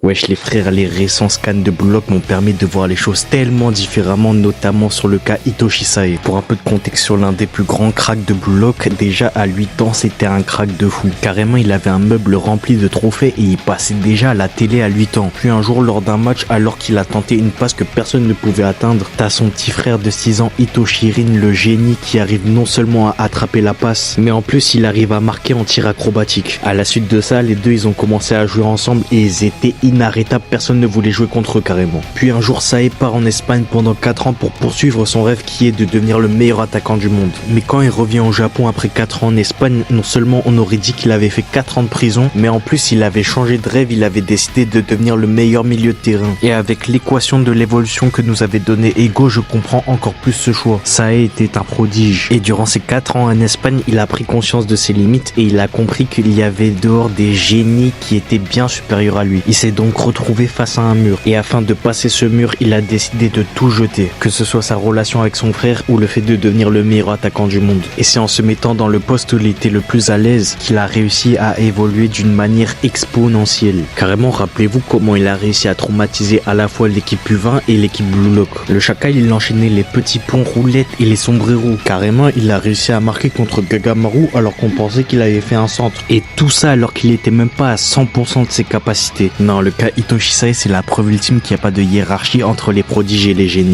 Wesh les frères, les récents scans de Blue Lock m'ont permis de voir les choses tellement différemment, notamment sur le cas Hitoshi Sae. Pour un peu de contexte sur l'un des plus grands cracks de Blue Lock, déjà à 8 ans c'était un crack de fou. Carrément il avait un meuble rempli de trophées et il passait déjà à la télé à 8 ans. Puis un jour lors d'un match, alors qu'il a tenté une passe que personne ne pouvait atteindre, t'as son petit frère de 6 ans Hitoshirin, le génie, qui arrive non seulement à attraper la passe, mais en plus il arrive à marquer en tir acrobatique. À la suite de ça, les deux ils ont commencé à jouer ensemble et ils étaient inarrêtable, personne ne voulait jouer contre eux carrément. Puis un jour Sae part en Espagne pendant 4 ans pour poursuivre son rêve qui est de devenir le meilleur attaquant du monde. Mais quand il revient au Japon après 4 ans en Espagne, non seulement on aurait dit qu'il avait fait 4 ans de prison, mais en plus il avait changé de rêve, il avait décidé de devenir le meilleur milieu de terrain. Et avec l'équation de l'évolution que nous avait donné Ego, je comprends encore plus ce choix. Sae était un prodige. Et durant ces 4 ans en Espagne, il a pris conscience de ses limites et il a compris qu'il y avait dehors des génies qui étaient bien supérieurs à lui. Il s'est donc retrouvé face à un mur et afin de passer ce mur il a décidé de tout jeter, que ce soit sa relation avec son frère ou le fait de devenir le meilleur attaquant du monde. Et c'est en se mettant dans le poste où il était le plus à l'aise qu'il a réussi à évoluer d'une manière exponentielle. Carrément, rappelez-vous comment il a réussi à traumatiser à la fois l'équipe U20 et l'équipe Blue Lock. Le Chacal il enchaînait les petits ponts roulettes et les sombreros. Carrément il a réussi à marquer contre Gagamaru alors qu'on pensait qu'il avait fait un centre, et tout ça alors qu'il était même pas à 100% de ses capacités. Non, le cas Hitoshi Sae c'est la preuve ultime qu'il n'y a pas de hiérarchie entre les prodiges et les génies.